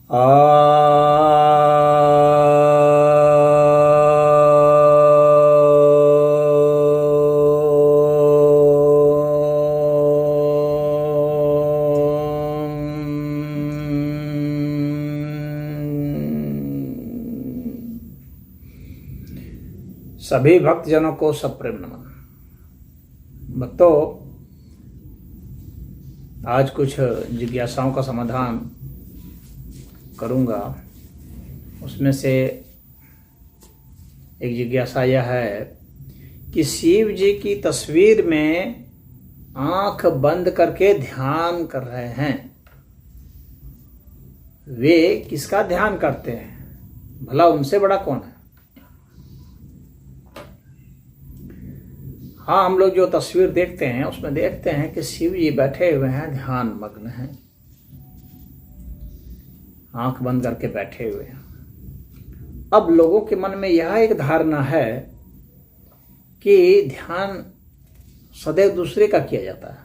सभी भक्तजनों को सप्रेम नमन। भक्तों, आज कुछ जिज्ञासाओं का समाधान करूंगा। उसमें से एक जिज्ञासा यह है कि शिव जी की तस्वीर में आंख बंद करके ध्यान कर रहे हैं, वे किसका ध्यान करते हैं? भला उनसे बड़ा कौन है? हाँ, हम लोग जो तस्वीर देखते हैं उसमें देखते हैं कि शिव जी बैठे हुए हैं, ध्यान मग्न हैं, आंख बंद करके बैठे हुए हैं। अब लोगों के मन में यह एक धारणा है कि ध्यान सदैव दूसरे का किया जाता है।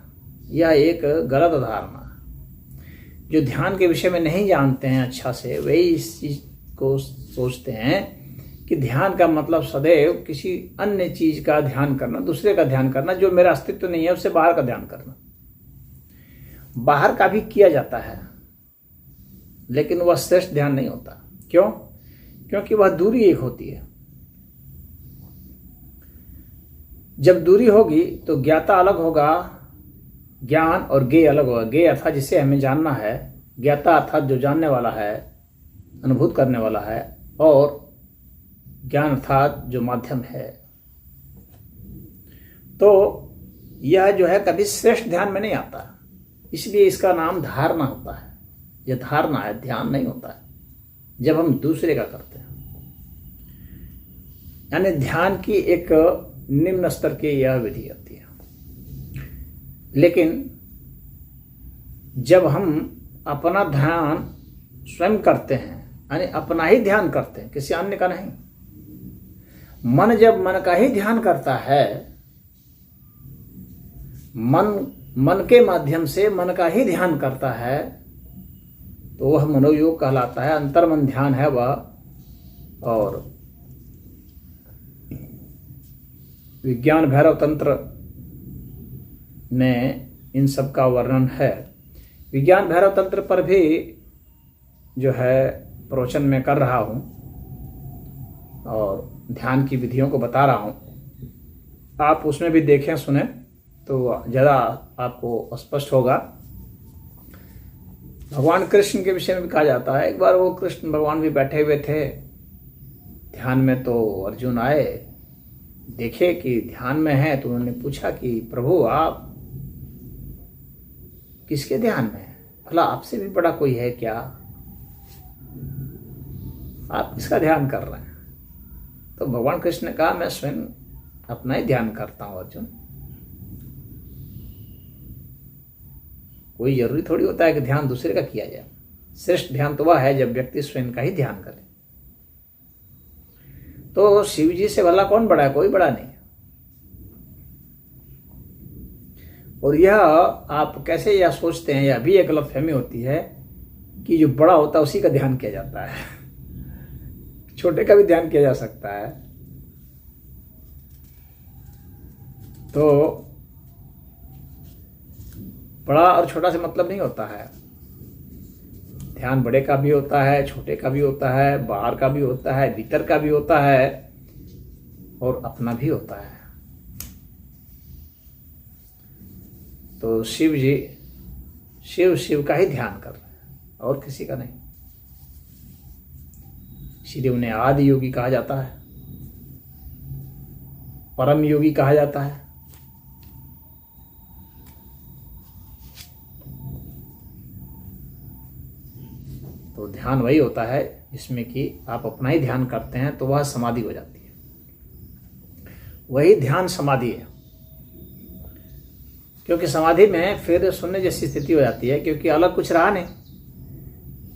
यह एक गलत धारणा है। जो ध्यान के विषय में नहीं जानते हैं अच्छा से, वही इस चीज को सोचते हैं कि ध्यान का मतलब सदैव किसी अन्य चीज का ध्यान करना, दूसरे का ध्यान करना, जो मेरा अस्तित्व नहीं है उससे बाहर का ध्यान करना। बाहर का भी किया जाता है, लेकिन वह श्रेष्ठ ध्यान नहीं होता। क्यों? क्योंकि वह दूरी एक होती है। जब दूरी होगी तो ज्ञाता अलग होगा, ज्ञान और ज्ञेय अलग होगा। ज्ञेय अर्थात जिसे हमें जानना है, ज्ञाता अर्थात जो जानने वाला है, अनुभूत करने वाला है, और ज्ञान अर्थात जो माध्यम है। तो यह जो है कभी श्रेष्ठ ध्यान में नहीं आता, इसलिए इसका नाम धारणा होता है। यह धारणा है, ध्यान नहीं होता है जब हम दूसरे का करते हैं। यानी ध्यान की एक निम्न स्तर की यह विधि होती है। लेकिन जब हम अपना ध्यान स्वयं करते हैं, यानी अपना ही ध्यान करते हैं, किसी अन्य का नहीं। मन जब मन का ही ध्यान करता है, मन के माध्यम से मन का ही ध्यान करता है, तो वह मनोयोग कहलाता है। अंतर्मन ध्यान है वह। और विज्ञान भैरव तंत्र में इन सब का वर्णन है। विज्ञान भैरव तंत्र पर भी जो है प्रवचन में कर रहा हूं और ध्यान की विधियों को बता रहा हूं। आप उसमें भी देखें सुने तो ज़्यादा आपको स्पष्ट होगा। भगवान कृष्ण के विषय में भी कहा जाता है। एक बार वो कृष्ण भगवान भी बैठे हुए थे ध्यान में, तो अर्जुन आए, देखे कि ध्यान में है, तो उन्होंने पूछा कि प्रभु आप किसके ध्यान में हैं? भला आपसे भी बड़ा कोई है क्या? आप किसका ध्यान कर रहे हैं? तो भगवान कृष्ण ने कहा, मैं स्वयं अपना ही ध्यान करता हूं अर्जुन। कोई जरूरी थोड़ी होता है कि ध्यान दूसरे का किया जाए। श्रेष्ठ ध्यान तो वह है जब व्यक्ति स्वयं का ही ध्यान करे। तो शिव जी से भला कौन बड़ा है? कोई बड़ा नहीं। और यह आप कैसे यह सोचते हैं, यह भी एक गलतफहमी होती है कि जो बड़ा होता है उसी का ध्यान किया जाता है। छोटे का भी ध्यान किया जा सकता है। तो बड़ा और छोटा से मतलब नहीं होता है। ध्यान बड़े का भी होता है, छोटे का भी होता है, बाहर का भी होता है, भीतर का भी होता है, और अपना भी होता है। तो शिव जी शिव का ही ध्यान कर रहे हैं और किसी का नहीं। इसलिए उन्हें आदि योगी कहा जाता है, परम योगी कहा जाता है। तो ध्यान वही होता है जिसमें कि आप अपना ही ध्यान करते हैं, तो वह समाधि हो जाती है। वही ध्यान समाधि है। क्योंकि समाधि में फिर शून्य जैसी स्थिति हो जाती है, क्योंकि अलग कुछ रहा नहीं।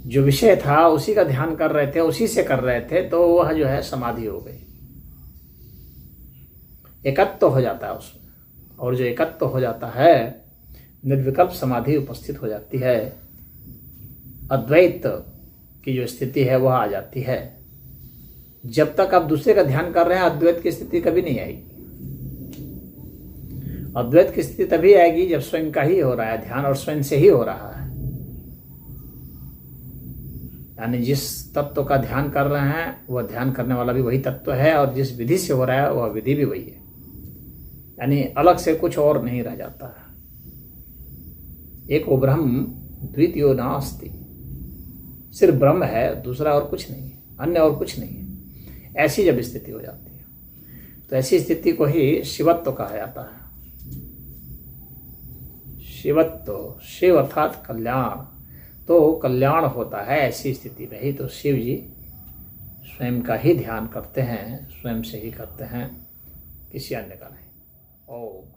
जो विषय था उसी का ध्यान कर रहे थे, उसी से कर रहे थे, तो वह जो है समाधि हो गई। एकत्व हो जाता है उसमें, और जो एकत्व हो जाता है, निर्विकल्प समाधि उपस्थित हो जाती है। अद्वैत की जो स्थिति है वह आ जाती है। जब तक आप दूसरे का ध्यान कर रहे हैं अद्वैत की स्थिति कभी नहीं आएगी। अद्वैत की स्थिति तभी आएगी जब स्वयं का ही हो रहा है ध्यान और स्वयं से ही हो रहा है। यानी जिस तत्व का ध्यान कर रहे हैं वह ध्यान करने वाला भी वही तत्व है और जिस विधि से हो रहा है वह विधि भी वही है। यानी अलग से कुछ और नहीं रह जाता है। एको ब्रह्म द्वितीयो नास्ति, सिर्फ ब्रह्म है, दूसरा और कुछ नहीं है, अन्य और कुछ नहीं है। ऐसी जब स्थिति हो जाती है तो ऐसी स्थिति को ही शिवत्व कहा जाता है। शिवत्व, शिव अर्थात कल्याण, तो कल्याण होता है ऐसी स्थिति में ही। तो शिव जी स्वयं का ही ध्यान करते हैं, स्वयं से ही करते हैं, किसी अन्य का नहीं। ओम।